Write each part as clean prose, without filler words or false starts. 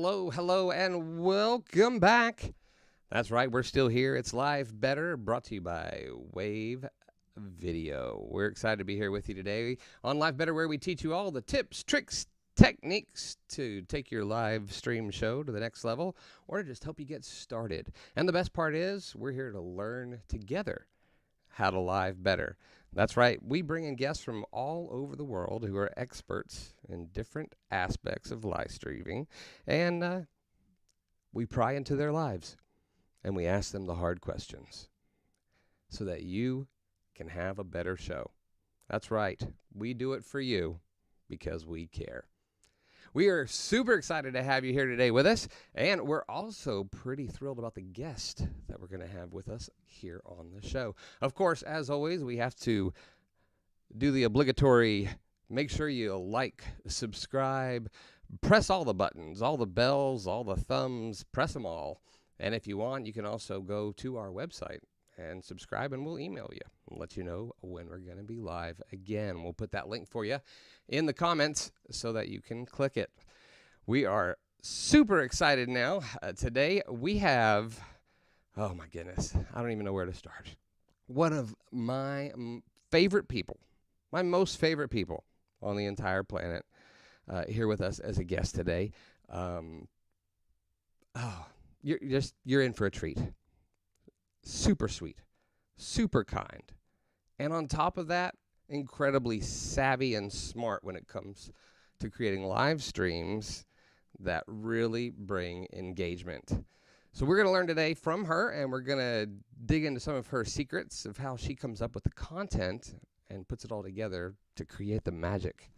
hello, and welcome back. That's right, we're still here. It's Live Better, brought to you by Wave Video. We're excited to be here with you today on Live Better, where we teach you all the tips, tricks, techniques to take your live stream show to the next level, or to just help you get started. And the best part is, we're here to learn together how to live better. That's right, we bring in guests from all over the world who are experts in different aspects of live streaming, and we pry into their lives, and we ask them the hard questions so that you can have a better show. That's right, we do it for you because we care. We are super excited to have you here today with us, and we're also pretty thrilled about the guest that we're going to have with us here on the show. Of course, as always, we have to do the obligatory, make sure you like, subscribe, press all the buttons, all the bells, all the thumbs, press them all. And if you want, you can also go to our website and subscribe, and we'll email you and let you know when we're going to be live again. We'll put that link for you in the comments so that you can click it. We are super excited now. Today we have, oh my goodness, I don't even know where to start. One of my favorite people, my most favorite people on the entire planet, here with us as a guest today. You're in for a treat. Super sweet, super kind, and on top of that, incredibly savvy and smart when it comes to creating live streams that really bring engagement. So we're going to learn today from her, and we're going to dig into some of her secrets of how she comes up with the content and puts it all together to create the magic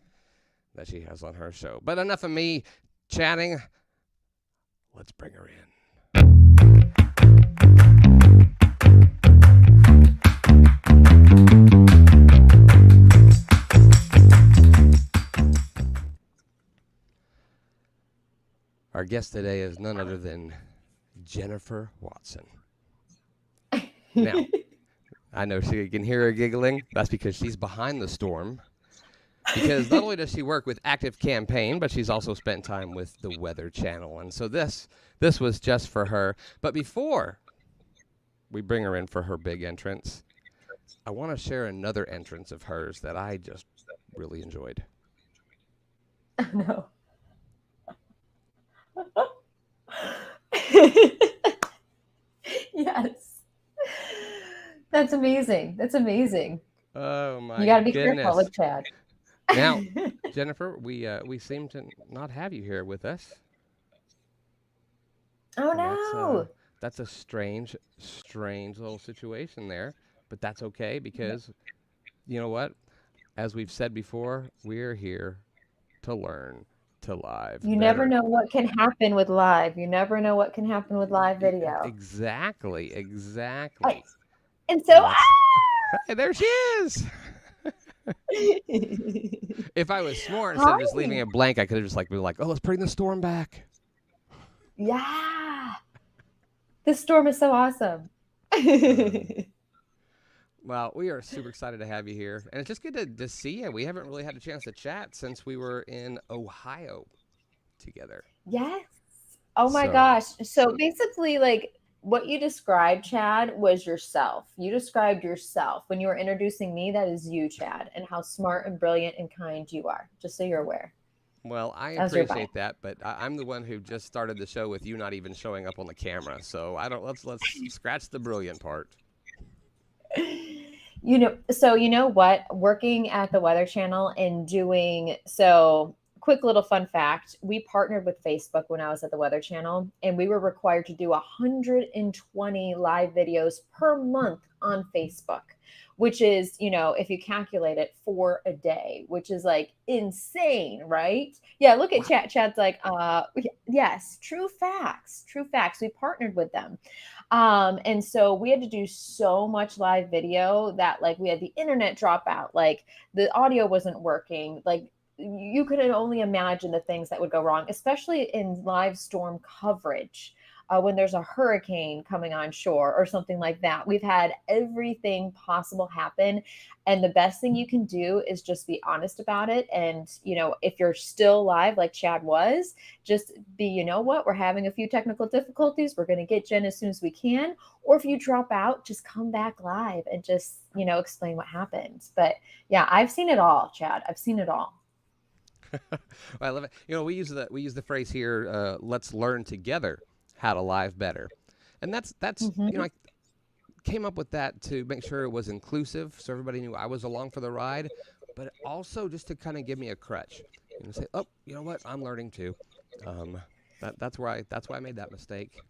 that she has on her show. But enough of me chatting. Let's bring her in. Our guest today is none other than Jennifer Watson. Now, I know you can hear her giggling. That's because she's behind the storm. Because not only does she work with Active Campaign, but she's also spent time with the Weather Channel. And so this was just for her. But before we bring her in for her big entrance, I want to share another entrance of hers that I just really enjoyed. No. Yes. That's amazing. That's amazing. Oh my You got to be goodness. careful with Chad. Now, Jennifer, we seem to not have you here with us. Oh And no. that's a strange little situation there, but that's okay because you know what? As we've said before, we're here to learn to live You better. never know what can happen with live. You never know what can happen with live video. Exactly. And so, Hey, there she is. If I was smart, instead of just leaving it blank, I could have just been like, oh, let's bring the storm back. Yeah. This storm is so awesome. Well, we are super excited to have you here. And it's just good to see you. We haven't really had a chance to chat since we were in Ohio together. Yes. Oh my gosh. So basically, what you described, Chad, was yourself. You described yourself. When you were introducing me, that is you, Chad, and how smart and brilliant and kind you are, just so you're aware. Well, I appreciate that, but I'm the one who just started the show with you not even showing up on the camera. So let's scratch the brilliant part. So you know what? Working at the Weather Channel and quick little fun fact, we partnered with Facebook when I was at the Weather Channel, and we were required to do 120 live videos per month on Facebook, which is, if you calculate it, 4 a day, which is insane, right? Yeah, look at Chad. Chad's like, yes, true facts. We partnered with them. And so we had to do so much live video that we had the internet drop out, the audio wasn't working, you could only imagine the things that would go wrong, especially in live storm coverage. when there's a hurricane coming on shore or something like that. We've had everything possible happen. And the best thing you can do is just be honest about it. And, if you're still live like Chad was, just be, you know what, we're having a few technical difficulties. We're going to get Jen as soon as we can. Or if you drop out, just come back live and just, explain what happened. But yeah, I've seen it all, Chad. I've seen it all. I love it. We use the phrase here. Let's learn together how to live better, and that's Hmm. I came up with that to make sure it was inclusive, so everybody knew I was along for the ride, but also just to kind of give me a crutch. Say, oh, you know what? I'm learning too. Um, that's why I made that mistake.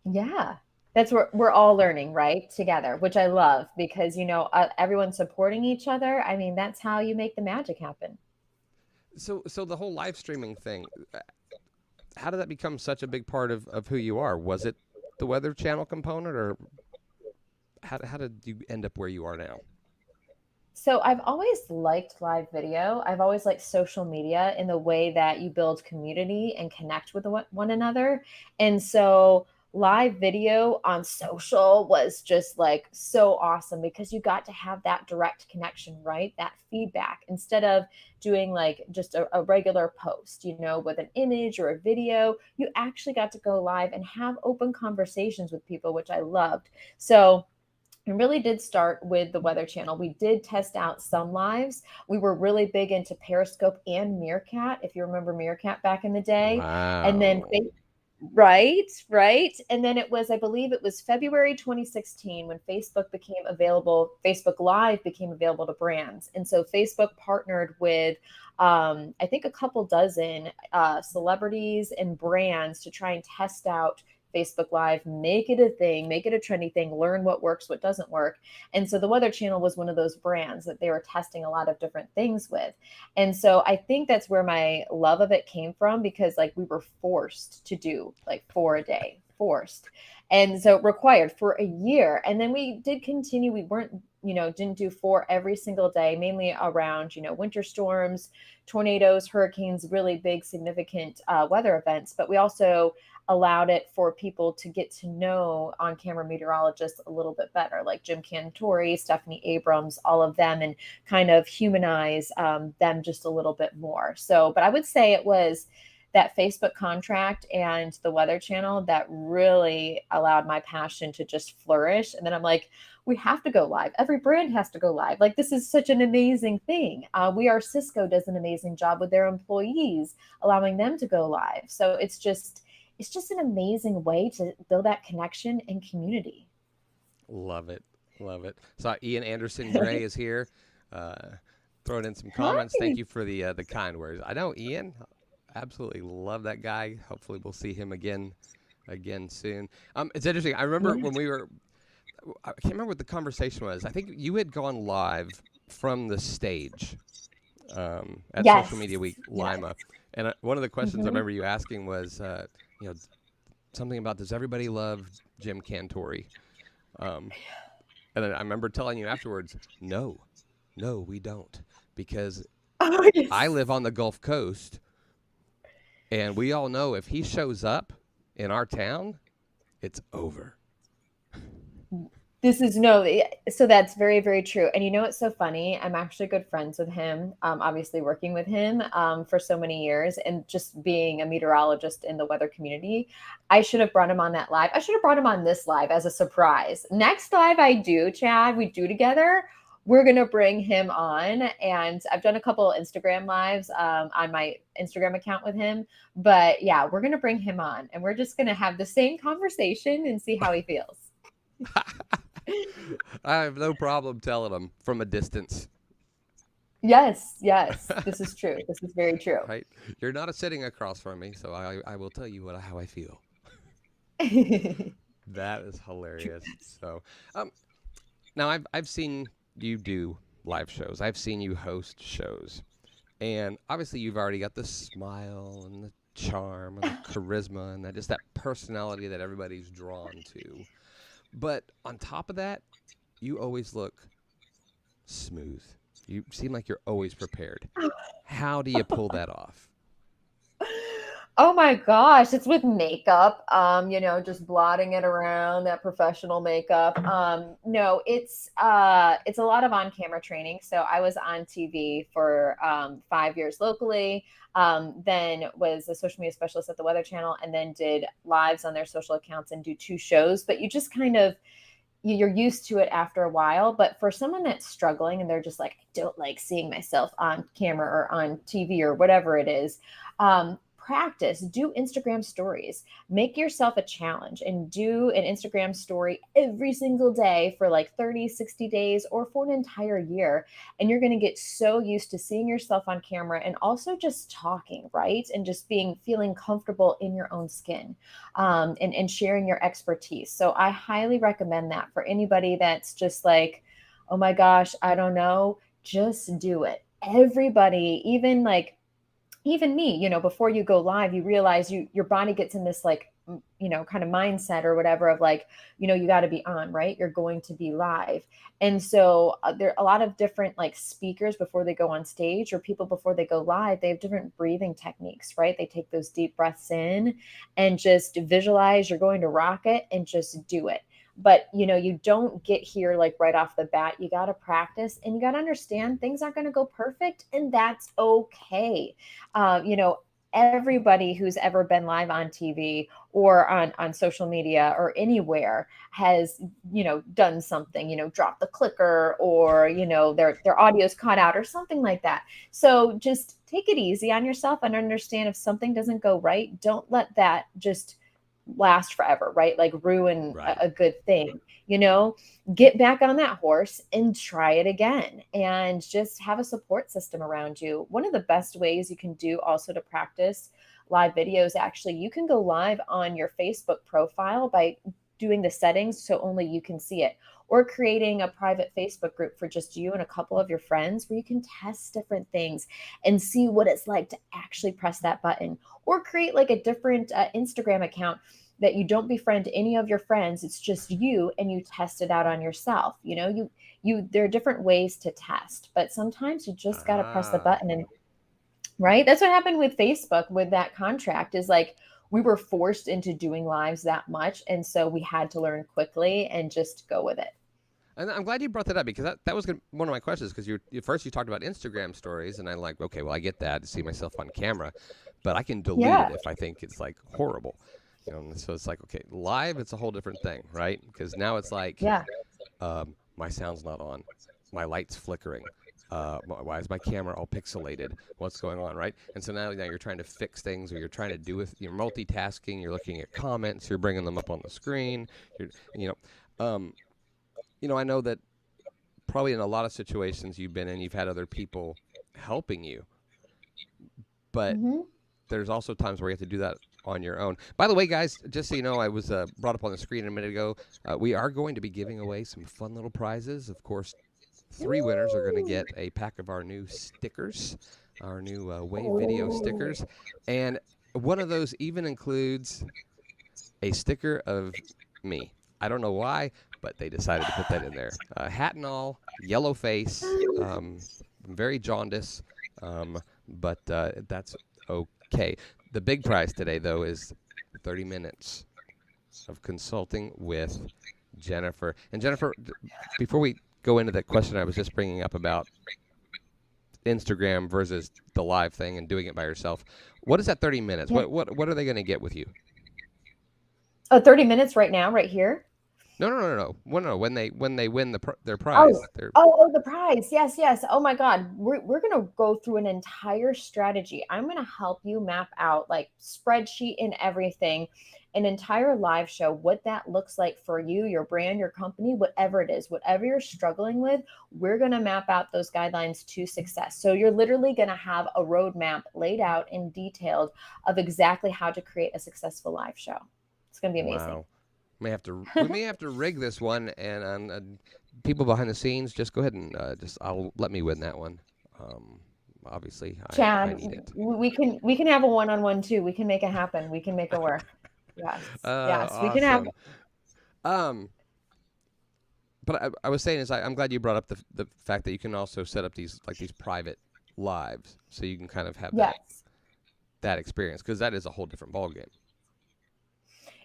Yeah. That's where we're all learning, right? Together, which I love because, everyone's supporting each other. I mean, that's how you make the magic happen. So the whole live streaming thing, how did that become such a big part of who you are? Was it the Weather Channel component, or how did you end up where you are now? So I've always liked live video. I've always liked social media in the way that you build community and connect with one another. And so live video on social was just like so awesome because you got to have that direct connection, right? That feedback instead of doing like just a regular post, with an image or a video. You actually got to go live and have open conversations with people, which I loved. So it really did start with the Weather Channel. We did test out some lives. We were really big into Periscope and Meerkat, if you remember Meerkat back in the day. And then, Wow. right, right. And then I believe it was February 2016 when Facebook Live became available to brands. And so Facebook partnered with, I think, a couple dozen celebrities and brands to try and test out Facebook Live, make it a thing, make it a trendy thing, learn what works, what doesn't work. And so the Weather Channel was one of those brands that they were testing a lot of different things with. And so I think that's where my love of it came from because like we were forced to do like 4 a day, forced. And so required for a year. And then we did continue. We weren't, didn't do four every single day, mainly around, winter storms, tornadoes, hurricanes, really big, significant weather events. But we also allowed it for people to get to know on camera meteorologists a little bit better, like Jim Cantori, Stephanie Abrams, all of them, and kind of humanize them just a little bit more. So, but I would say it was that Facebook contract and the Weather Channel that really allowed my passion to just flourish. And then I'm like, we have to go live. Every brand has to go live. Like, this is such an amazing thing. We Are Cisco does an amazing job with their employees, allowing them to go live. So it's just an amazing way to build that connection and community. Love it. Love it. So Ian Anderson Gray is here. Uh, Throwing in some comments. Thank Hi. you for the kind words. I know Ian. Absolutely love that guy. Hopefully we'll see him again soon. It's interesting. I remember Yeah. when we were. I can't remember what the conversation was. I think you had gone live from the stage at Social Yes. Media Week Yes. Lima, and one of the questions I Hmm. remember you asking was, you know, something about does everybody love Jim Cantori? Um, and then I remember telling you afterwards, no, no, we don't, because Oh, I yes. live on the Gulf Coast, and we all know if he shows up in our town, it's over. This is no, so that's very, very true. And what's so funny? I'm actually good friends with him, obviously working with him for so many years and just being a meteorologist in the weather community. I should have brought him on that live. I should have brought him on this live as a surprise. Next live I do, Chad, we do together. We're going to bring him on. And I've done a couple of Instagram lives on my Instagram account with him. But yeah, we're going to bring him on and we're just going to have the same conversation and see how he feels. I have no problem telling him from a distance, Yes, yes. This is true. This is very true. right? You're not sitting across from me, so I will tell you how I feel. That is hilarious. So, um, now I've seen you do live shows. I've seen you host shows, and obviously you've already got the smile and the charm and the charisma and that personality that everybody's drawn to. But on top of that, you always look smooth. You seem like you're always prepared. How do you pull that off? Oh my gosh, it's with makeup. Just blotting it around, that professional makeup. No, it's a lot of on-camera training. So I was on TV for 5 years locally, then was a social media specialist at the Weather Channel, and then did lives on their social accounts and do two shows. But you just kind of you're used to it after a while. But for someone that's struggling and they're just like, I don't like seeing myself on camera or on TV or whatever it is, practice, do Instagram stories, make yourself a challenge and do an Instagram story every single day for like 30, 60 days or for an entire year. And you're going to get so used to seeing yourself on camera and also just talking, right? And just feeling comfortable in your own skin, and sharing your expertise. So I highly recommend that for anybody that's just like, oh my gosh, I don't know, just do it. Everybody, even me, before you go live, you realize your body gets in this like, kind of mindset or whatever of like, you got to be on, right? You're going to be live. And so there are a lot of different like speakers before they go on stage or people before they go live, they have different breathing techniques, right? They take those deep breaths in and just visualize you're going to rock it and just do it. But you don't get here like right off the bat. You got to practice and you got to understand things aren't going to go perfect, and that's okay. uh, you know everybody who's ever been live on TV or on social media or anywhere has done something, drop the clicker, or their audio's cut out or something like that. So just take it easy on yourself and understand if something doesn't go right, don't let that just last forever, right? Like ruin Right. a good thing, you know? Get back on that horse and try it again and just have a support system around you. One of the best ways you can do also to practice live videos, actually, you can go live on your Facebook profile by doing the settings so only you can see it, or creating a private Facebook group for just you and a couple of your friends where you can test different things and see what it's like to actually press that button, or create like a different Instagram account that you don't befriend any of your friends, it's just you, and you test it out on yourself. There are different ways to test, but sometimes you just got to press the Ah. button. And right, that's what happened with Facebook with that contract, is like we were forced into doing lives that much, and so we had to learn quickly and just go with it. And I'm glad you brought that up because that was one of my questions, because first you talked about Instagram stories, and I'm like, okay, well, I get that to see myself on camera, but I can delete Yeah. it if I think it's like horrible. And so it's like, okay, live, it's a whole different thing, right? Because now it's like, Yeah. my sound's not on, my light's flickering. Why is my camera all pixelated? What's going on, right? And so now you're trying to fix things, or you're trying to you're multitasking. You're looking at comments. You're bringing them up on the screen. You're, you um, I know that probably in a lot of situations you've been in, you've had other people helping you, but Hmm. there's also times where you have to do that on your own. By the way, guys, just so you know, I was brought up on the screen a minute ago. We are going to be giving away some fun little prizes. Of course, 3 winners are going to get a pack of our new stickers, our new Wave Video Oh. stickers. And one of those even includes a sticker of me. I don't know why, but they decided to put that in there. Hat and all, yellow face, very jaundice, but that's okay. The big prize today, though, is 30 minutes of consulting with Jennifer. And Jennifer, before we go into that question I was just bringing up about Instagram versus the live thing and doing it by yourself, what is that 30 minutes? Yeah. What are they going to get with you? Oh, 30 minutes right now, right here. No, no, no, no. Well, no, when they win their Oh, prize, their oh, the prize. Yes, yes. Oh my God. We're going to go through an entire strategy. I'm going to help you map out like spreadsheet and everything, an entire live show, what that looks like for you, your brand, your company, whatever it is, whatever you're struggling with, we're going to map out those guidelines to success. So you're literally going to have a roadmap laid out and detailed of exactly how to create a successful live show. It's going to be amazing. wow. We may have to rig this one, and people behind the scenes, just go ahead and I'll let me win that one. Obviously, I Chad, need it. we can have a one-on-one too. We can make it happen. We can make it work. Yes. Yes. We can have. Awesome. Um, but I was saying is I'm glad you brought up the fact that you can also set up these private lives, so you can kind of have that Yes. that experience, because that is a whole different ballgame.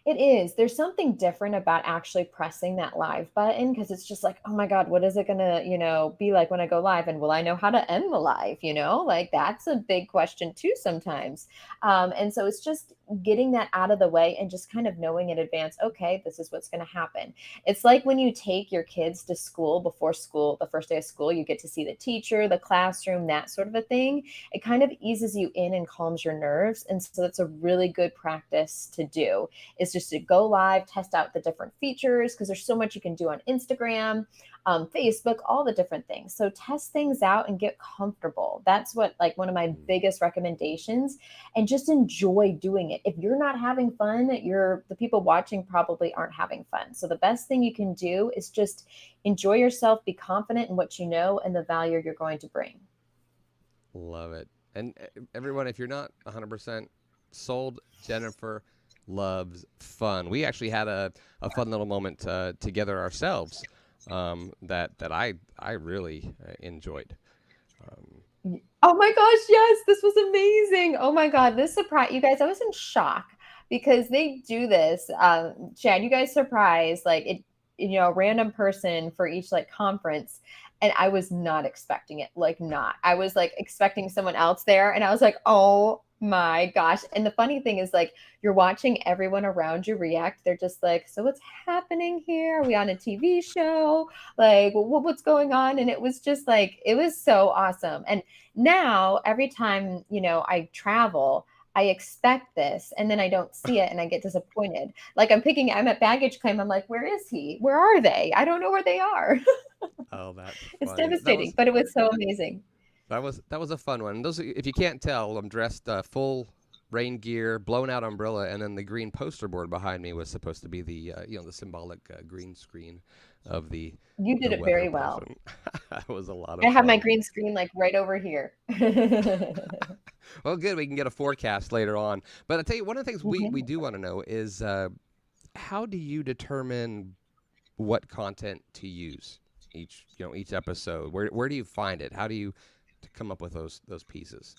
It is. There's something different about actually pressing that live button because it's just like, oh my God, what is it going to, be like when I go live? And will I know how to end the live? Like that's a big question too sometimes. And so it's just getting that out of the way and just kind of knowing in advance, okay, this is what's going to happen. It's like when you take your kids to school before school, the first day of school, you get to see the teacher, the classroom, that sort of a thing. It kind of eases you in and calms your nerves. And so that's a really good practice to do, is just to go live, test out the different features, because there's so much you can do on Instagram, Facebook, all the different things. So test things out and get comfortable. That's what, like, one of my biggest recommendations, and just enjoy doing it. If you're not having fun, the people watching probably aren't having fun. So the best thing you can do is just enjoy yourself, be confident in what you know and the value you're going to bring. Love it. And everyone, if you're not 100% sold, Jennifer loves fun. We actually had a fun little moment together ourselves that I really enjoyed. Oh my gosh, yes, this was amazing. Oh my God, this surprise, you guys, I was in shock because they do this. Chad, you guys surprise like it, a random person for each like conference. And I was not expecting it. Like, not. I was like expecting someone else there. And I was like, oh my gosh. And the funny thing is, like, you're watching everyone around you react. They're just like, so what's happening here? Are we on a TV show? Like, what's going on? And it was just like, it was so awesome. And now every time, I travel, I expect this and then I don't see it and I get disappointed. Like I'm at baggage claim. I'm like, where is he? Where are they? I don't know where they are. Oh, that's It's funny. That devastating, was but it was so amazing. that was a fun one. Those, if you can't tell, I'm dressed full rain gear, blown out umbrella, and then the green poster board behind me was supposed to be the the symbolic green screen of You did the it weather very well. portion. That was a lot I of have my fun. green screen like right over here. Well, good. We can get a forecast later on. But I tell you, one of the things we Mhm. do want to know is how do you determine what content to use each episode? Where do you find it? How do you to come up with those pieces?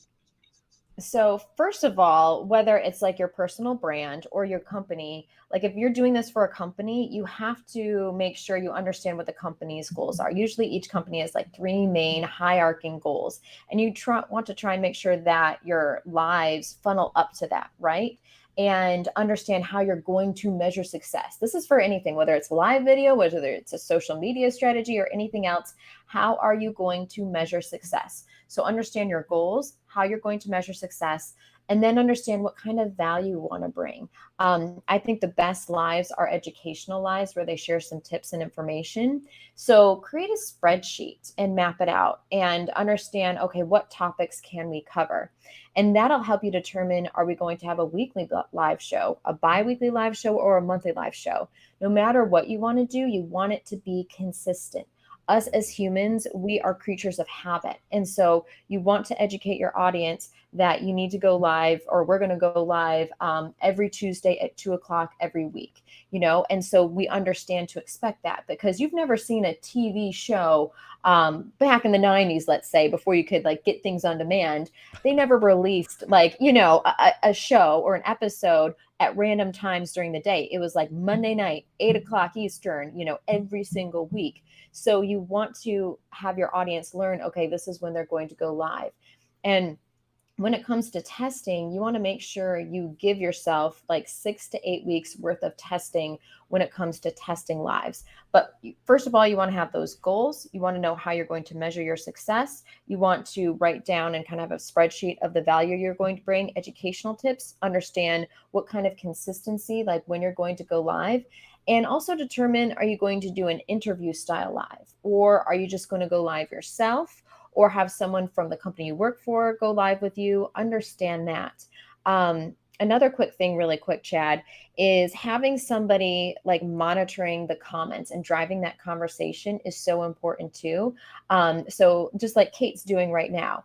So, first of all, whether it's like your personal brand or your company, like if you're doing this for a company, you have to make sure you understand what the company's goals are. Usually, each company has like three main hierarching goals, and you want to try and make sure that your lives funnel up to that, right? And understand how you're going to measure success. This is for anything, whether it's live video, whether it's a social media strategy, or anything else. How are you going to measure success? So understand your goals, how you're going to measure success, and then understand what kind of value you want to bring. I think the best lives are educational lives where they share some tips and information. So create a spreadsheet and map it out and understand, okay, what topics can we cover? And that'll help you determine, are we going to have a weekly live show, a bi-weekly live show, or a monthly live show? No matter what you want to do, you want it to be consistent. Us as humans, we are creatures of habit. And so you want to educate your audience that you need to go live, or we're going to go live every Tuesday at 2 o'clock every week, And so we understand to expect that because you've never seen a TV show back in the 90s, let's say, before you could like get things on demand. They never released like, a show or an episode at random times during the day. It was like Monday night, 8 o'clock Eastern, every single week. So you want to have your audience learn, okay, this is when they're going to go live. And when it comes to testing, you want to make sure you give yourself like 6 to 8 weeks worth of testing when it comes to testing lives. But first of all, you want to have those goals. You want to know how you're going to measure your success. You want to write down and kind of have a spreadsheet of the value you're going to bring, educational tips, understand what kind of consistency, like when you're going to go live. And also determine, are you going to do an interview style live, or are you just going to go live yourself, or have someone from the company you work for go live with you? Understand that. Another quick thing, really quick, Chad, is having somebody like monitoring the comments and driving that conversation is so important too. So just like Kate's doing right now,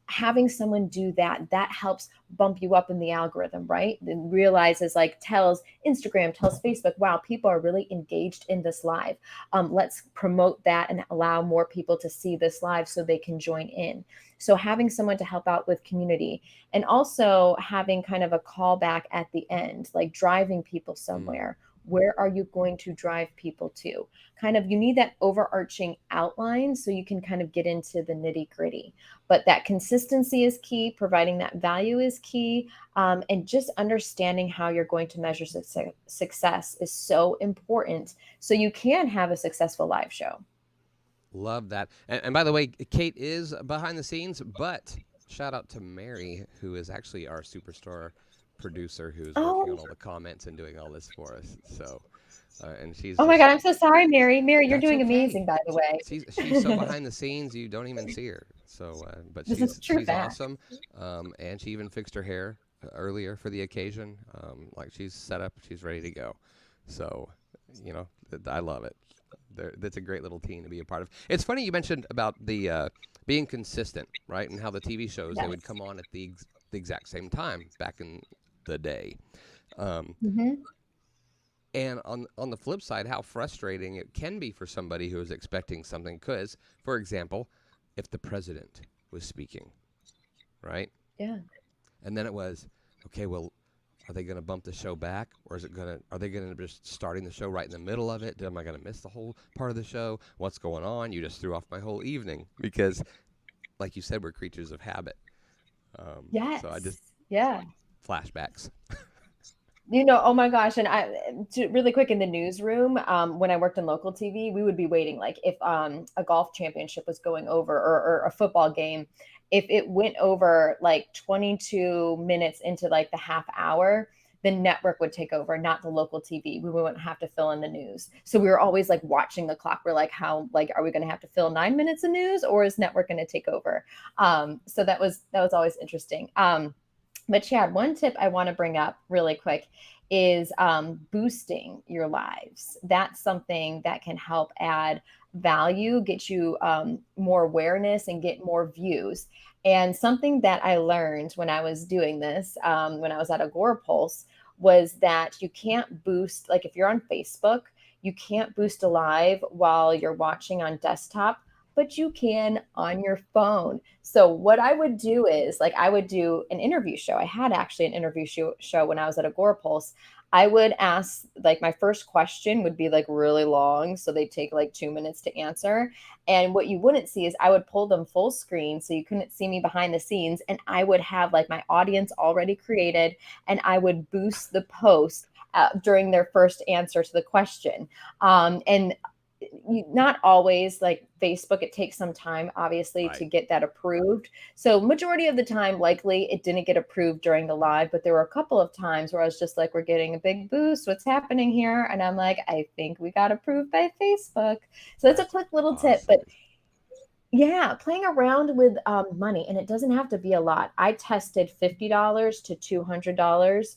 having someone do that, that helps bump you up in the algorithm, right? And realizes like tells Instagram, tells Facebook, wow, people are really engaged in this live. Let's promote that and allow more people to see this live so they can join in. So having someone to help out with community, and also having kind of a callback at the end, like driving people somewhere. Where are you going to drive people to? Kind of, you need that overarching outline so you can kind of get into the nitty gritty. But that consistency is key, providing that value is key, and just understanding how you're going to measure success is so important so you can have a successful live show. Love that. And by the way, Kate is behind the scenes, but shout out to Mary, who is actually our superstar producer, who's working on Oh, all the comments and doing all this for us. So, and she's oh my just, God, I'm so sorry, Mary. Mary, you're that's doing okay. amazing, by the way. She's so behind the scenes you don't even see her. So, but This is a true she's fact. awesome. And she even fixed her hair earlier for the occasion. Like she's set up, she's ready to go. So, you know, I love it. That's a great little team to be a part of. It's funny you mentioned about the being consistent, right? And how the TV shows they would come Yes. on at the exact same time back in the day. Um, Hmm. and on the flip side, how frustrating it can be for somebody who is expecting something. Because, for example, if the president was speaking, right, Yeah. and then it was, okay, well, are they going to bump the show back, or are they going to just starting the show right in the middle of it? Am I going to miss the whole part of the show? What's going on? You just threw off my whole evening because, like you said, we're creatures of habit. So I just Yes. Yeah. flashbacks. Oh my gosh. And really quick in the newsroom, when I worked in local TV, we would be waiting, like if a golf championship was going over, or a football game, if it went over like 22 minutes into like the half hour, the network would take over, not the local TV. We wouldn't have to fill in the news. So we were always like watching the clock. We're like, how, like, are we going to have to fill 9 minutes of news, or is network going to take over? So that was always interesting. But Chad, one tip I want to bring up really quick is boosting your lives. That's something that can help add value, get you more awareness, and get more views. And something that I learned when I was doing this, when I was at Agorapulse, was that you can't boost, like if you're on Facebook, you can't boost a live while you're watching on desktop, but you can on your phone. So what I would do is, like, I would do an interview show. I had actually an interview show when I was at Agorapulse. I would ask, like, my first question would be like really long, so they take like 2 minutes to answer. And what you wouldn't see is I would pull them full screen, so you couldn't see me behind the scenes, and I would have like my audience already created, and I would boost the post during their first answer to the question. And not always, like Facebook, it takes some time obviously to Right. get that approved. So majority of the time, likely it didn't get approved during the live, but there were a couple of times where I was just like, we're getting a big boost. What's happening here? And I'm like, I think we got approved by Facebook. So it's a That's quick little tip, but awesome. yeah, playing around with money, and it doesn't have to be a lot. I tested $50 to $200,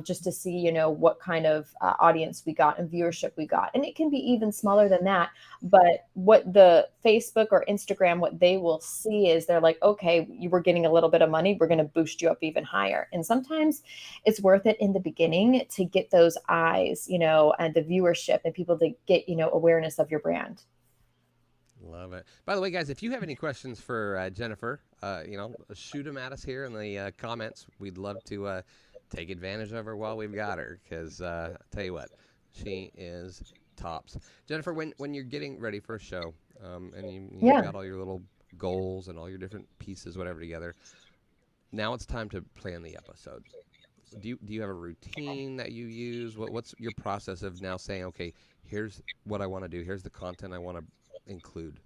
just to see, what kind of audience we got and viewership we got. And it can be even smaller than that. But what the Facebook or Instagram, what they will see is they're like, okay, you were getting a little bit of money. We're going to boost you up even higher. And sometimes it's worth it in the beginning to get those eyes, and the viewership, and people to get, awareness of your brand. Love it. By the way, guys, if you have any questions for Jennifer, shoot them at us here in the comments. We'd love to take advantage of her while we've got her, because I tell you what, she is tops. Jennifer, when you're getting ready for a show, and you've Yeah. got all your little goals and all your different pieces, whatever, together, now it's time to plan the episode. Do you have a routine that you use? What's your process of now saying, okay, here's what I want to do, here's the content I want to include?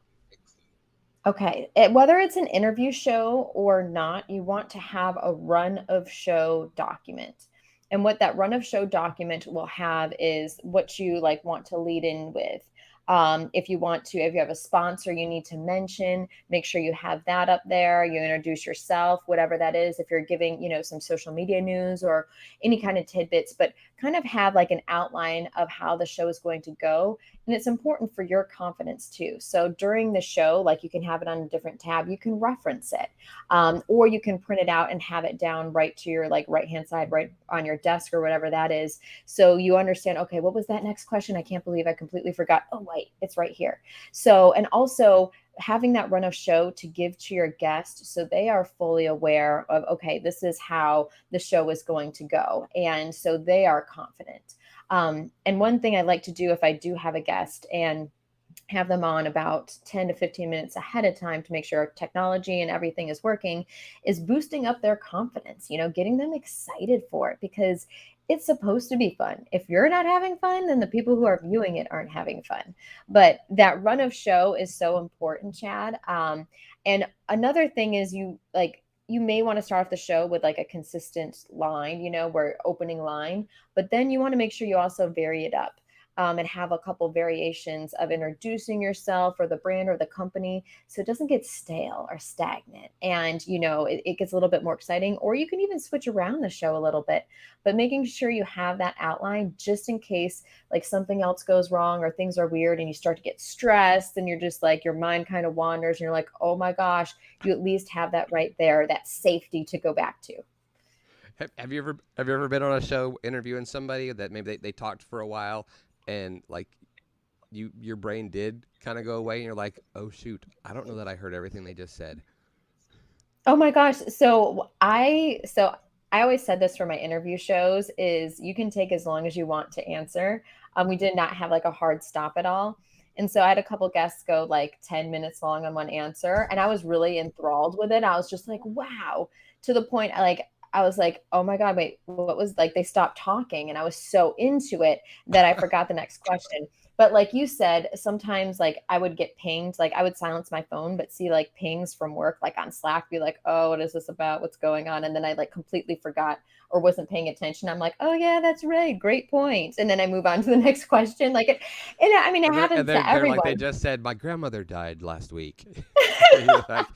Okay. Whether it's an interview show or not, you want to have a run of show document. And what that run of show document will have is what you like want to lead in with. If you want to, if you have a sponsor you need to mention, make sure you have that up there. You introduce yourself, whatever that is, if you're giving, some social media news or any kind of tidbits, but kind of have like an outline of how the show is going to go. And it's important for your confidence too. So during the show, like you can have it on a different tab, you can reference it, or you can print it out and have it down right to your like right hand side, right on your desk or whatever that is. So you understand, okay, what was that next question? I can't believe I completely forgot. Oh, wait, it's right here. So, and also having that run of show to give to your guest so they are fully aware of, okay, this is how the show is going to go. And so they are confident. And one thing I like to do if I do have a guest and have them on about 10 to 15 minutes ahead of time to make sure technology and everything is working is boosting up their confidence, getting them excited for it because it's supposed to be fun. If you're not having fun, then the people who are viewing it aren't having fun. But that run of show is so important, Chad. And another thing is you may want to start off the show with like a consistent line, where opening line, but then you want to make sure you also vary it up, and have a couple variations of introducing yourself or the brand or the company so it doesn't get stale or stagnant. And, it gets a little bit more exciting, or you can even switch around the show a little bit, but making sure you have that outline just in case like something else goes wrong or things are weird and you start to get stressed and you're just like, your mind kind of wanders and you're like, oh my gosh, you at least have that right there, that safety to go back to. Have you ever been on a show interviewing somebody that maybe they talked for a while and like your brain did kind of go away and you're like, oh shoot, I don't know that I heard everything they just said. Oh my gosh. So I always said this for my interview shows is you can take as long as you want to answer. We did not have like a hard stop at all. And so I had a couple guests go like 10 minutes long on one answer and I was really enthralled with it. I was just like, wow, to the point I was like, oh my God, wait, what was like they stopped talking and I was so into it that I forgot the next question. But like you said, sometimes like I would get pinged, like I would silence my phone, but see like pings from work, like on Slack, be like, oh, what is this about? What's going on? And then I like completely forgot or wasn't paying attention. I'm like, oh yeah, that's right. Great point. And then I move on to the next question. I mean, it And happens to they're like they everyone. just said, my grandmother died last week. And you're like,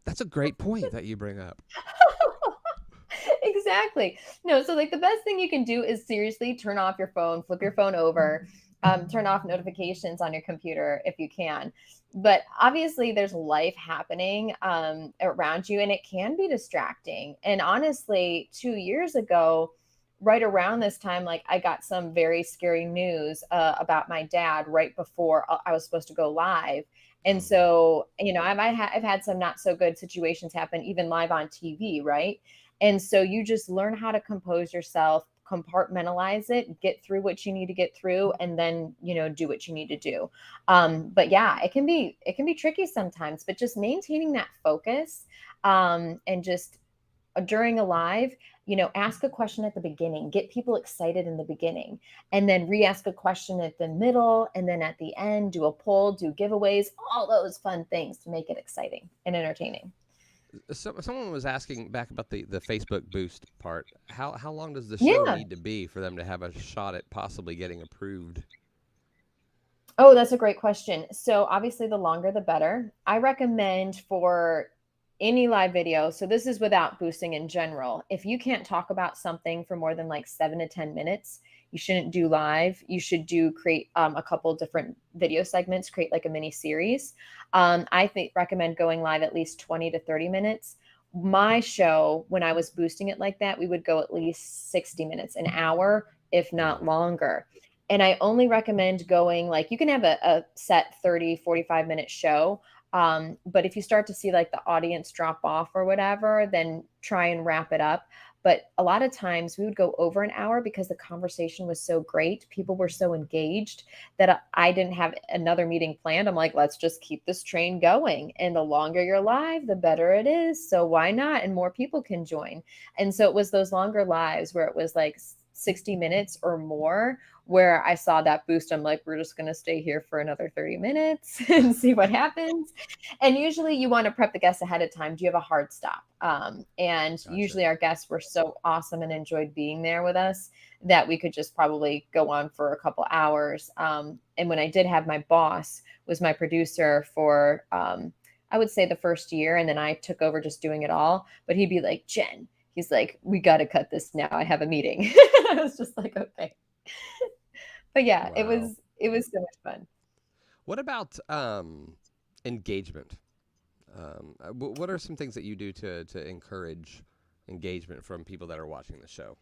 that's a great point that you bring up. Exactly. No, so like the best thing you can do is seriously turn off your phone, flip your phone over, turn off notifications on your computer if you can. But obviously, there's life happening around you, and it can be distracting. And honestly, 2 years ago, right around this time, like I got some very scary news about my dad right before I was supposed to go live. And Oh no. so, I've had some not so good situations happen, even live on TV, right? And so you just learn how to compose yourself, compartmentalize it, get through what you need to get through, and then, do what you need to do. But yeah, it can be tricky sometimes, but just maintaining that focus, and just during a live, ask a question at the beginning, get people excited in the beginning, and then re-ask a question at the middle, and then at the end, do a poll, do giveaways, all those fun things to make it exciting and entertaining. Someone was asking back about the Facebook boost part. How long does the show Yeah. need to be for them to have a shot at possibly getting approved? Oh, that's a great question. So obviously the longer the better. I recommend for any live video. So this is without boosting in general. If you can't talk about something for more than like 7 to 10 minutes, you shouldn't do live. You should create a couple different video segments, create like a mini series. I think recommend going live at least 20 to 30 minutes. My show, when I was boosting it like that, we would go at least 60 minutes, an hour, if Mm. not longer. And I only recommend going like you can have a set 30, 45-minute show. But if you start to see like the audience drop off or whatever, then try and wrap it up. But a lot of times we would go over an hour because the conversation was so great. People were so engaged that I didn't have another meeting planned. I'm like, let's just keep this train going. And the longer you're live, the better it is. So why not? And more people can join. And so it was those longer lives where it was like 60 minutes or more where I saw that boost. I'm like, we're just going to stay here for another 30 minutes and see what happens. And usually you want to prep the guests ahead of time. Do you have a hard stop? And Gotcha. usually our guests were so awesome and enjoyed being there with us that we could just probably go on for a couple hours. And when I did have my boss was my producer for, I would say the first year, and then I took over just doing it all. But he'd be like, Jen, he's like, we got to cut this now. I have a meeting. I was just like, okay. But yeah, Wow. it was so much fun. What about engagement? What are some things that you do to encourage engagement from people that are watching the show?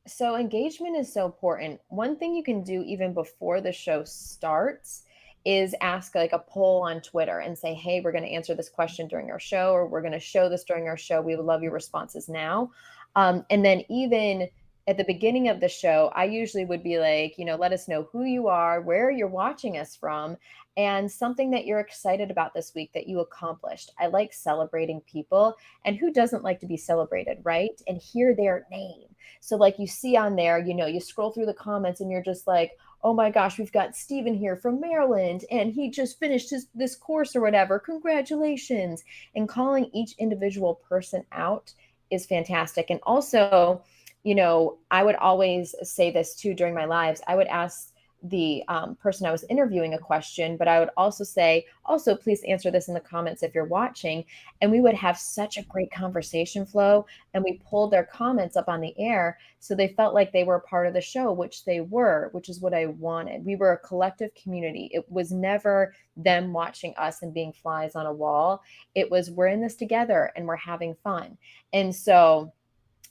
So engagement is so important. One thing you can do even before the show starts is ask like a poll on Twitter and say, hey, we're going to answer this question during our show, or we're going to show this during our show. We would love your responses now. And then even at the beginning of the show, I usually would be like, let us know who you are, where you're watching us from, and something that you're excited about this week that you accomplished. I like celebrating people, and who doesn't like to be celebrated, right? And hear their name. So like you see on there, you scroll through the comments and you're just like, oh my gosh, we've got Steven here from Maryland and he just finished this course or whatever. Congratulations. And calling each individual person out is fantastic. And also, I would always say this too during my lives. I would ask the person I was interviewing a question, but I would also say, also, please answer this in the comments if you're watching. And we would have such a great conversation flow. And we pulled their comments up on the air. So they felt like they were a part of the show, which they were, which is what I wanted. We were a collective community. It was never them watching us and being flies on a wall. It was, we're in this together and we're having fun. And so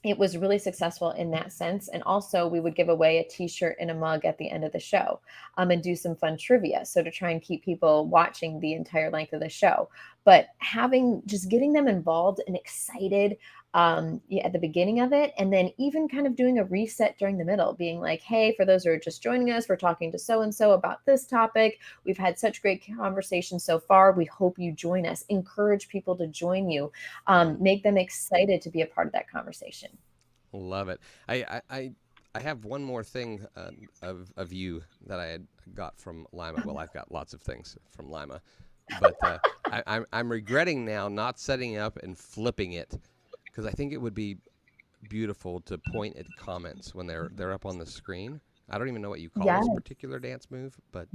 it was really successful in that sense. And also we would give away a t-shirt and a mug at the end of the show, and do some fun trivia. So to try and keep people watching the entire length of the show, but just getting them involved and excited at the beginning of it. And then even kind of doing a reset during the middle, being like, hey, for those who are just joining us, we're talking to so-and-so about this topic. We've had such great conversations so far. We hope you join us. Encourage people to join you. Make them excited to be a part of that conversation. Love it. I have one more thing of you that I had got from Lima. Well, I've got lots of things from Lima, but I'm regretting now not setting up and flipping it, because I think it would be beautiful to point at comments when they're up on the screen. I don't even know what you call Yeah. this particular dance move, but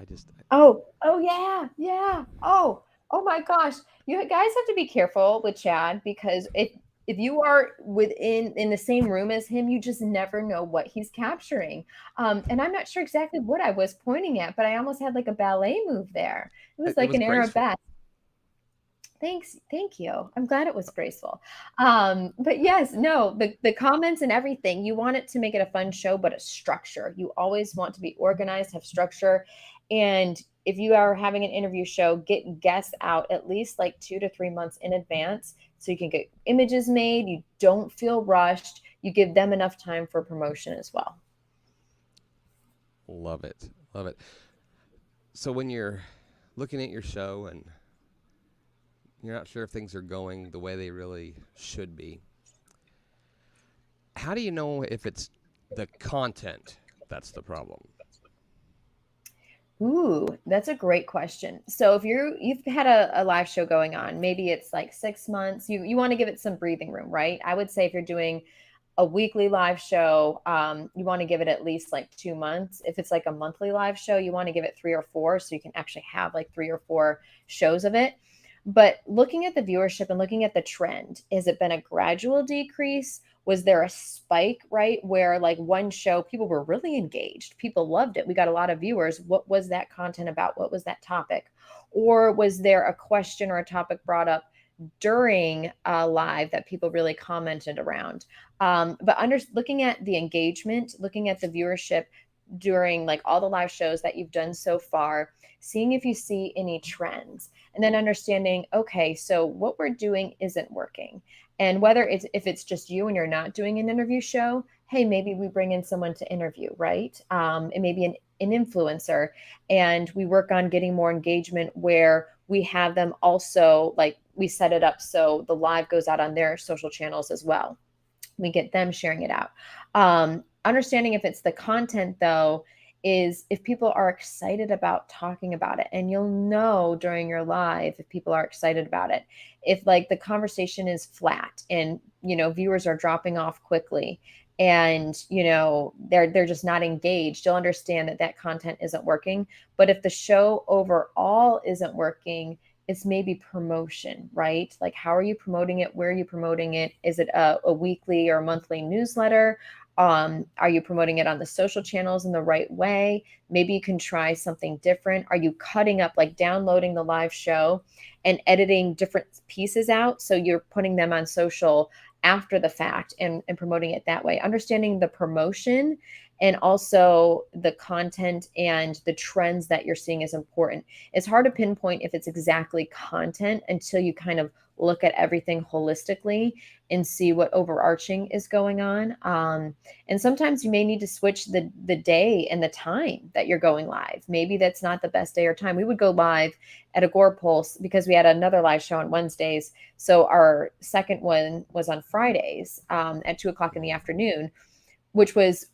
I just Oh yeah, yeah. Oh my gosh. You guys have to be careful with Chad, because if you are in the same room as him, you just never know what he's capturing. And I'm not sure exactly what I was pointing at, but I almost had like a ballet move there. It was it like was an graceful. arabesque. Thanks. Thank you. I'm glad it was graceful. But yes, no, the comments and everything, you want it to make it a fun show, but a structure. You always want to be organized, have structure. And if you are having an interview show, get guests out at least like 2 to 3 months in advance so you can get images made. You don't feel rushed. You give them enough time for promotion as well. Love it. Love it. So when you're looking at your show and you're not sure if things are going the way they really should be, how do you know if it's the content that's the problem? Ooh, that's a great question. So if you've had a live show going on, maybe it's like 6 months, you want to give it some breathing room, right? I would say if you're doing a weekly live show, you want to give it at least like 2 months. If it's like a monthly live show, you want to give it 3 or 4 so you can actually have like 3 or 4 shows of it. But looking at the viewership and looking at the trend, has it been a gradual decrease? Was there a spike, right? Where like one show, people were really engaged. People loved it. We got a lot of viewers. What was that content about? What was that topic? Or was there a question or a topic brought up during live that people really commented around? But looking at the engagement, looking at the viewership during like all the live shows that you've done so far, seeing if you see any trends, and then understanding, okay, so what we're doing isn't working. And whether it's if it's just you and you're not doing an interview show, hey, maybe we bring in someone to interview, right? And maybe an influencer, and we work on getting more engagement where we have them also, like we set it up so the live goes out on their social channels as well. We get them sharing it out. Understanding if it's the content, though, is if people are excited about talking about it. And you'll know during your live if people are excited about it. If like the conversation is flat and, viewers are dropping off quickly and, they're just not engaged, you'll understand that that content isn't working. But if the show overall isn't working, it's maybe promotion, right? Like, how are you promoting it? Where are you promoting it? Is it a weekly or monthly newsletter? Are you promoting it on the social channels in the right way? Maybe you can try something different. Are you cutting up, like downloading the live show and editing different pieces out? So you're putting them on social after the fact and promoting it that way. Understanding the promotion and also the content and the trends that you're seeing is important. It's hard to pinpoint if it's exactly content until you kind of look at everything holistically and see what overarching is going on. And sometimes you may need to switch the day and the time that you're going live. Maybe that's not the best day or time. We would go live at Agora Pulse because we had another live show on Wednesdays. So our second one was on Fridays at 2 o'clock in the afternoon, which was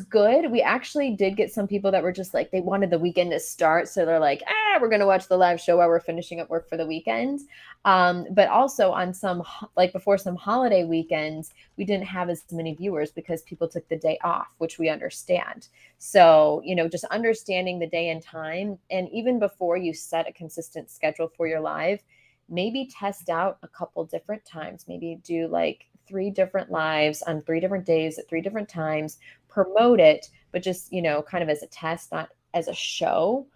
good. We actually did get some people that were just like, they wanted the weekend to start. So they're like, we're going to watch the live show while we're finishing up work for the weekend. But also on some, like before some holiday weekends, we didn't have as many viewers because people took the day off, which we understand. So, just understanding the day and time. And even before you set a consistent schedule for your live, maybe test out a couple different times, maybe do like 3 different lives on 3 different days at 3 different times, promote it, but just, kind of as a test, not as a show,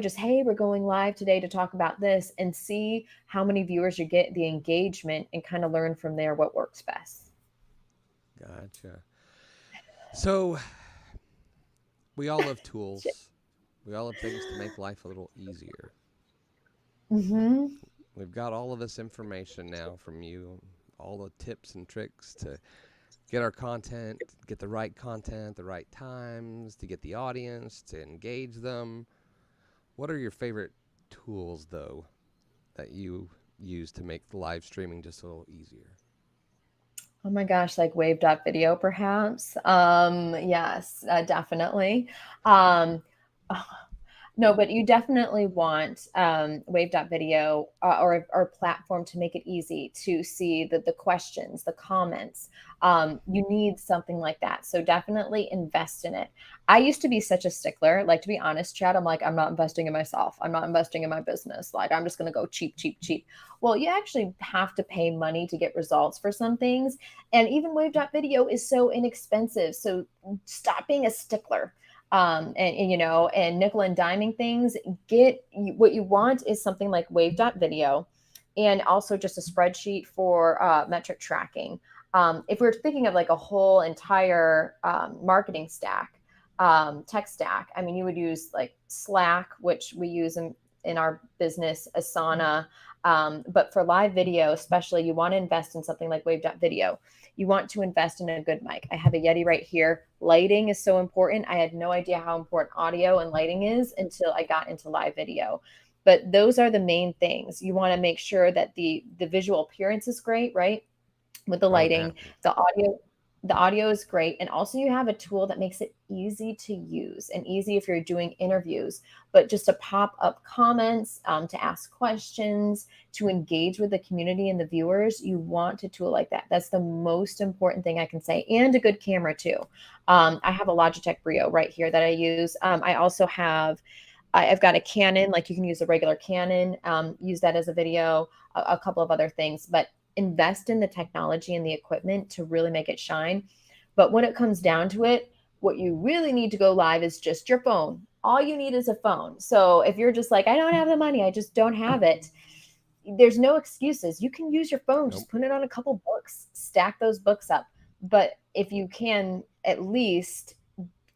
just, hey, we're going live today to talk about this, and see how many viewers you get, the engagement, and kind of learn from there what works best. Gotcha. So we all love tools. We all have things to make life a little easier. Mm-hmm. We've got all of this information now from you, all the tips and tricks to get our content, get the right content, the right times, to get the audience, to engage them. What are your favorite tools, though, that you use to make the live streaming just a little easier? Oh my gosh, like wave.video perhaps. Yes, definitely. Um, No, but you definitely want Wave.video or platform to make it easy to see the questions, the comments. You need something like that. So definitely invest in it. I used to be such a stickler. Like, to be honest, Chad, I'm like, I'm not investing in myself. I'm not investing in my business. Like, I'm just going to go cheap, cheap, cheap. Well, you actually have to pay money to get results for some things. And even Wave.video is so inexpensive. So stop being a stickler, and nickel and diming things. What you want is something like wave.video, and also just a spreadsheet for metric tracking. If we're thinking of like a whole entire marketing stack, tech stack, I mean, you would use like Slack, which we use in our business, Asana. But for live video, especially, you want to invest in something like wave.video. You want to invest in a good mic. I have a Yeti right here. Lighting is so important. I had no idea how important audio and lighting is until I got into live video. But those are the main things. You want to make sure that the visual appearance is great, right? With the Oh, lighting, definitely. the audio is great. And also you have a tool that makes it easy to use and easy if you're doing interviews, but just to pop up comments, to ask questions, to engage with the community and the viewers. You want a tool like that. That's the most important thing I can say. And a good camera too. I have a Logitech Brio right here that I use. I also I've got a Canon, like you can use a regular Canon, use that as a video, a couple of other things, but invest in the technology and the equipment to really make it shine. But when it comes down to it, what you really need to go live is just your phone. All you need is a phone. So if you're just like, I don't have the money, I just don't have it, there's no excuses. You can use your phone, Nope. just put it on a couple books, stack those books up. But if you can at least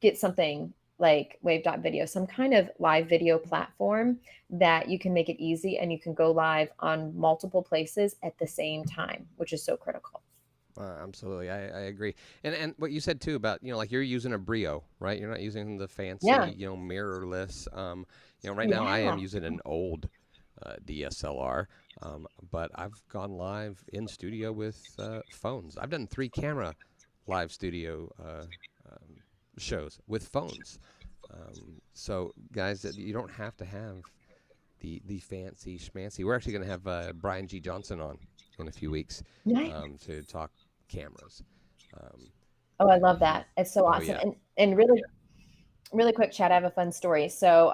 get something like wave.video, some kind of live video platform that you can make it easy and you can go live on multiple places at the same time, which is so critical. Absolutely, I agree. And what you said too about, like you're using a Brio, right? You're not using the Yeah. fancy, mirrorless. Right now I am Yeah. using an old DSLR. But I've gone live in studio with phones. I've done 3 camera live studio shows with phones. So, guys, you don't have to have the fancy schmancy. We're actually going to have Brian G. Johnson on in a few weeks Nice. to talk cameras. Um, Oh, I love he, that. It's so oh awesome. yeah, And really quick, Chad, I have a fun story. So,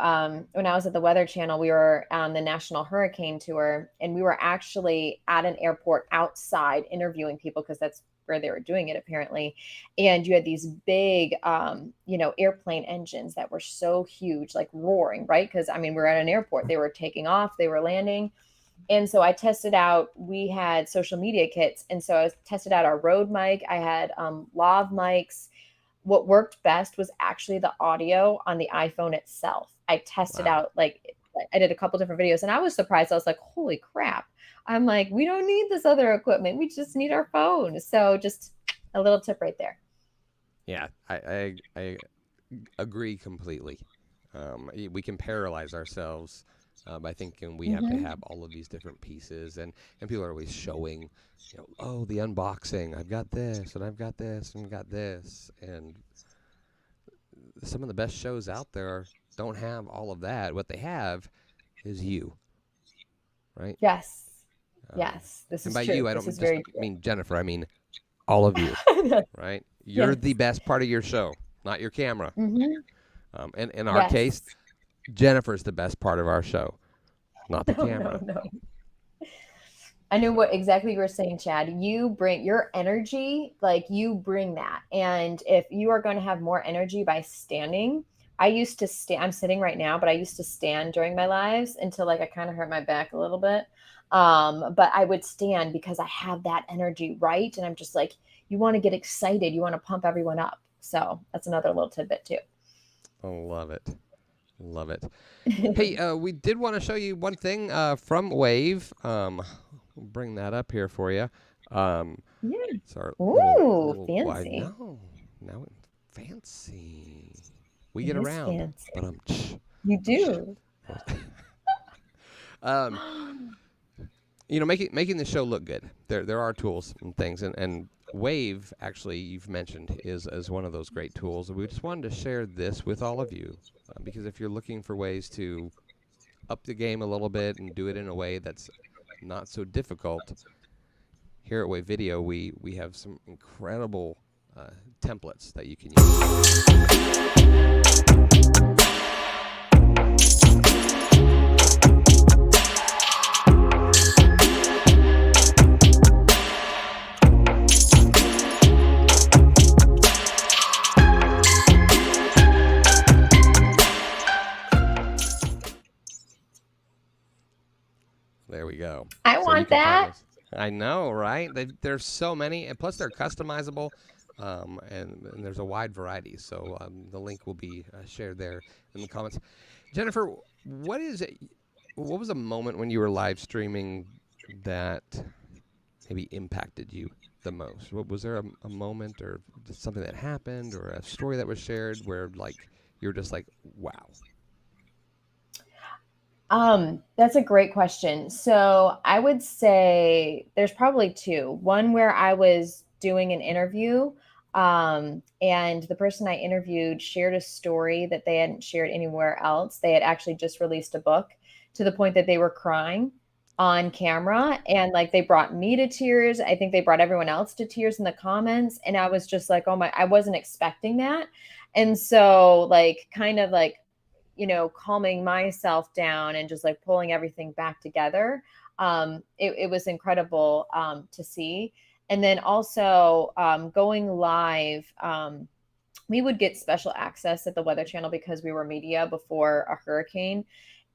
when I was at the Weather Channel, we were on the National Hurricane Tour, and we were actually at an airport outside interviewing people because that's where they were doing it apparently. And you had these big, airplane engines that were so huge, like roaring, right? Because I mean, we're at an airport. They were taking off, they were landing. And so I tested out, we had social media kits. And so I tested out our Rode mic. I had lav mics. What worked best was actually the audio on the iPhone itself. I tested wow. out, like, I did a couple different videos and I was surprised. I was like, holy crap. I'm like, we don't need this other equipment. We just need our phone. So just a little tip right there. Yeah, I agree completely. We can paralyze ourselves by thinking we have to Mm-hmm. have all of these different pieces, and people are always showing, oh, the unboxing. I've got this, and I've got this, and I've got this, and some of the best shows out there don't have all of that. What they have is you, right? Yes. Um, Yes. This and is by true. you, I This don't is just very mean Jennifer. I mean all of you, true. right? You're the Yes. best part of your show, not your camera. Mm-hmm. And in our case, Yes. Jennifer's the best part of our show, not the No, no, camera. no. I know what exactly you were saying, Chad. You bring your energy, like you bring that. And if you are going to have more energy by standing, I used to stand, I'm sitting right now, but I used to stand during my lives until like I kind of hurt my back a little bit. But I would stand because I have that energy, right? And I'm just like, you want to get excited, you want to pump everyone up. So that's another little tidbit too. I love it. Love it. Hey, we did want to show you one thing from Wave. We'll bring that up here for you. Yeah. It's our Ooh, little wide. fancy. No, now fancy. We It get is around, but fancy. You do. um, making the show look good. There are tools and things, and Wave actually you've mentioned is one of those great tools. We just wanted to share this with all of you because if you're looking for ways to up the game a little bit and do it in a way that's not so difficult, here at Wave Video we have some incredible templates that you can use. There we go. I So you want can find that. those. I know, right? There's so many, and plus they're customizable, and there's a wide variety. So the link will be shared there in the comments. Jennifer, what is it? What was a moment when you were live streaming that maybe impacted you the most? What was there a moment or just something that happened or a story that was shared where like you're just like, wow? That's a great question. So I would say there's probably two. One where I was doing an interview, and the person I interviewed shared a story that they hadn't shared anywhere else. They had actually just released a book to the point that they were crying on camera, and like they brought me to tears. I think they brought everyone else to tears in the comments. And I was just like, oh my, I wasn't expecting that. And so, like, kind of like, calming myself down and just like pulling everything back together. It was incredible to see. And then also going live, we would get special access at the Weather Channel because we were media before a hurricane.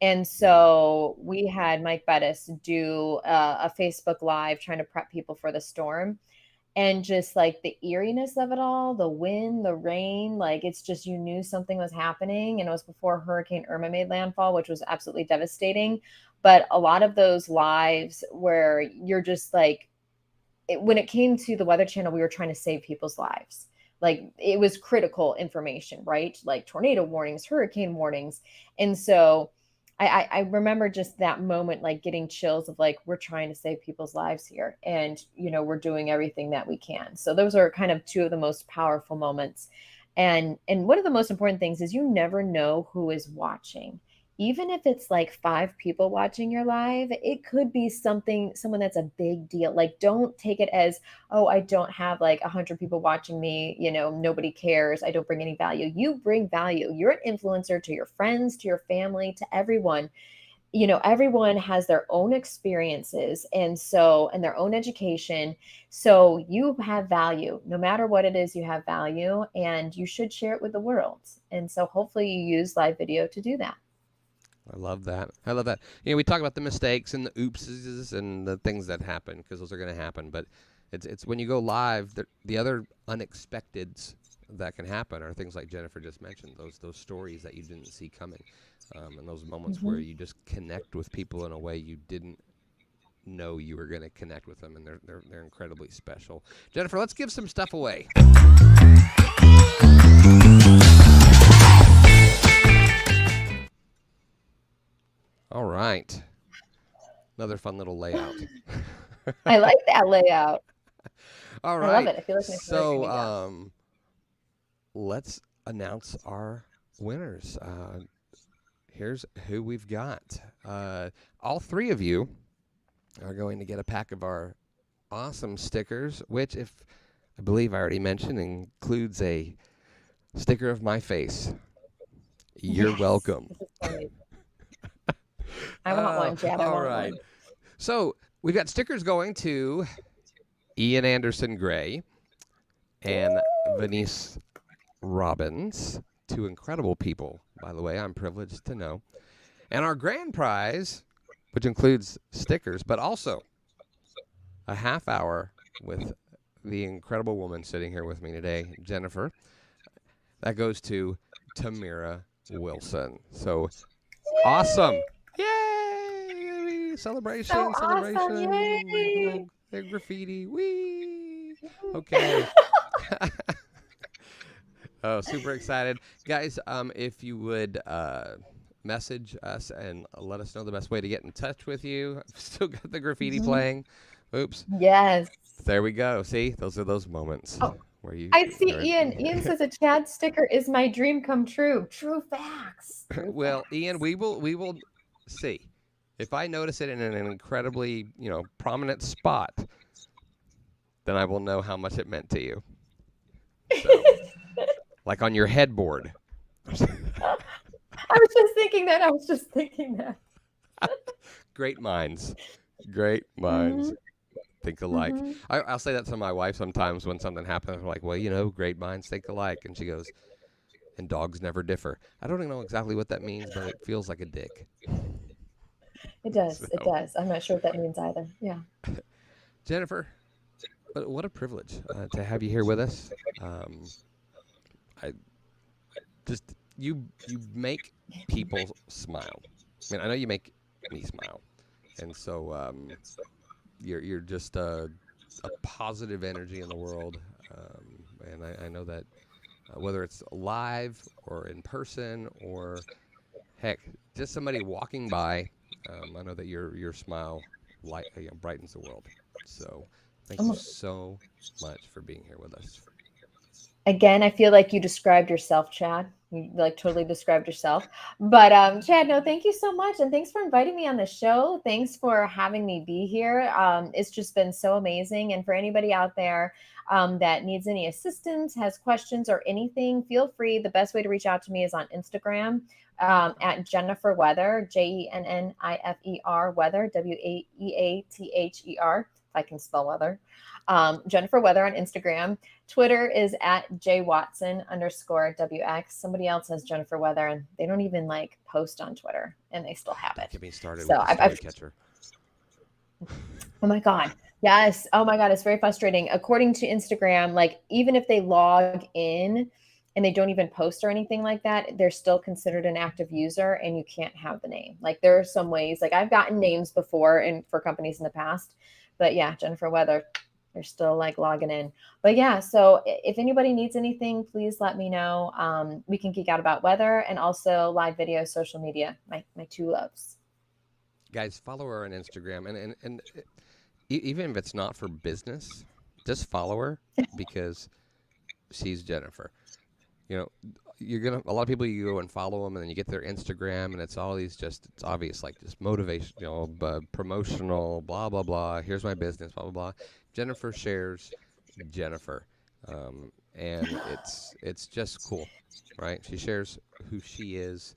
And Mm. so we had Mike Bettis do a Facebook Live trying to prep people for the storm, and just like the eeriness of it all, the wind, the rain, like it's just, you knew something was happening. And it was before Hurricane Irma made landfall, which was absolutely devastating. But a lot of those lives where you're just like, when it came to the Weather Channel, we were trying to save people's lives. Like it was critical information, right? Like tornado warnings, hurricane warnings. And so I remember just that moment, like getting chills of like, we're trying to save people's lives here. And, we're doing everything that we can. So those are kind of two of the most powerful moments. And one of the most important things is you never know who is watching. Even if it's like five people watching your live, it could be someone that's a big deal. Like, don't take it as, oh, I don't have like 100 people watching me, nobody cares, I don't bring any value. You bring value. You're an influencer to your friends, to your family, to everyone. Everyone has their own experiences, and their own education. So you have value. No matter what it is, you have value, and you should share it with the world. And so hopefully you use live video to do that. I love that. I love that. We talk about the mistakes and the oopses and the things that happen because those are going to happen. But it's when you go live, the other unexpecteds that can happen are things like Jennifer just mentioned. Those stories that you didn't see coming, and those moments where Mhm. you just connect with people in a way you didn't know you were going to connect with them, and they're incredibly special. Jennifer, let's give some stuff away. All right. Another fun little layout. I like that layout. All I love right. it. I feel like my phone's So gonna go. let's announce our winners. Here's who we've got. All three of you are going to get a pack of our awesome stickers, which, if I believe I already mentioned, includes a sticker of my face. You're Yes. welcome. This is funny. I want one, Chad. I All want right. one. So we've got stickers going to Ian Anderson Gray and Venice Robbins, two incredible people, by the way, I'm privileged to know. And our grand prize, which includes stickers, but also a half hour with the incredible woman sitting here with me today, Jennifer, that goes to Tamira Wilson. So awesome. Yay! So Celebration, awesome. Yay. celebration. Graffiti. Wee! Okay. Oh, super excited. Guys, if you would message us and let us know the best way to get in touch with you. I've still got the graffiti Mhm. playing. Oops. Yes. There we go. See, those are those moments Oh, where I see you're Ian. Ian says a Chad sticker is my dream come true. True facts. True well, Ian, facts. we will see. If I notice it in an incredibly, prominent spot, then I will know how much it meant to you. So, like on your headboard. I was just thinking that. I was just thinking that. Great minds. Great minds. Mhm. Think alike. Mhm. I'll say that to my wife sometimes when something happens. I'm like, well, great minds think alike. And she goes, and dogs never differ. I don't even know exactly what that means, but it feels like a dick. It does. It So, does. I'm not sure what that means either. Yeah. Jennifer, what a privilege to have you here with us. I just you make people smile. I mean, I know you make me smile, and so you're just a positive energy in the world, and I know that whether it's live or in person or heck, just somebody walking by, I know that your smile brightens the world. So thank you Oh, so much for being here with us. again, I feel like you described yourself, Chad. You like totally described yourself. But Chad, no, thank you so much. And thanks for inviting me on the show. Thanks for having me be here. It's just been so amazing. And for anybody out there that needs any assistance, has questions or anything, feel free. The best way to reach out to me is on Instagram at Jennifer Weather, JenniFer Weather, Weaether, if I can spell weather. Jennifer Weather on Instagram. Twitter is at jwatson_WX. Somebody else has Jennifer Weather and they don't even like post on Twitter and they still have Don't it. get me started So with the I've story catcher. oh my God. Yes. Oh my God. It's very frustrating. According to Instagram, like even if they log in and they don't even post or anything like that, they're still considered an active user and you can't have the name. Like there are some ways, like I've gotten names before and for companies in the past, but yeah, Jennifer Weather, They're still like logging in. But yeah, so if anybody needs anything, please let me know. We can geek out about weather and also live video, social media, my two loves. Guys, follow her on Instagram, and even if it's not for business, just follow her because she's Jennifer. You know, you're gonna a lot of people you go and follow them, and then you get their Instagram, and it's all these it's obvious like just motivational, promotional, blah blah blah. Here's my business, blah blah blah. Jennifer shares Jennifer, and it's just cool, right? She shares who she is,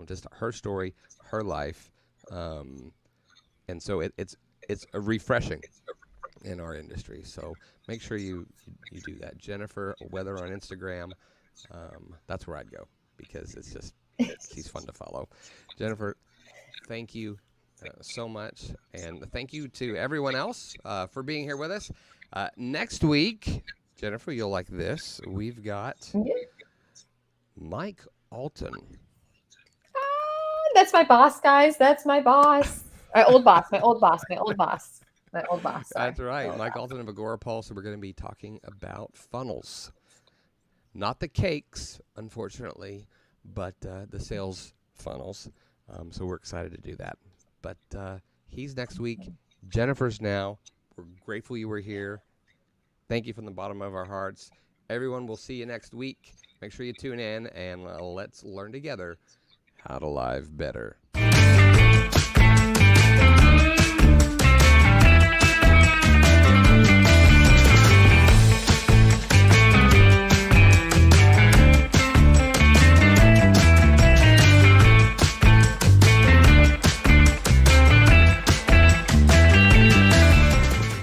just her story, her life, and so it's a refreshing in our industry. So make sure you do that. Jennifer Weather on Instagram. That's where I'd go because she's fun to follow. Jennifer, thank you so much, and thank you to everyone else for being here with us. Next week, Jennifer, you'll like this. We've got Mike Alton. That's my boss, guys. That's my boss. My old boss. My old boss. My old boss. My old boss. Sorry. That's right, Mike Alton of Agora Pulse. We're going to be talking about funnels. Not the cakes, unfortunately, but the sales funnels. So we're excited to do that. But he's next week. Jennifer's now. We're grateful you were here. Thank you from the bottom of our hearts. Everyone, we'll see you next week. Make sure you tune in, and let's learn together how to live better.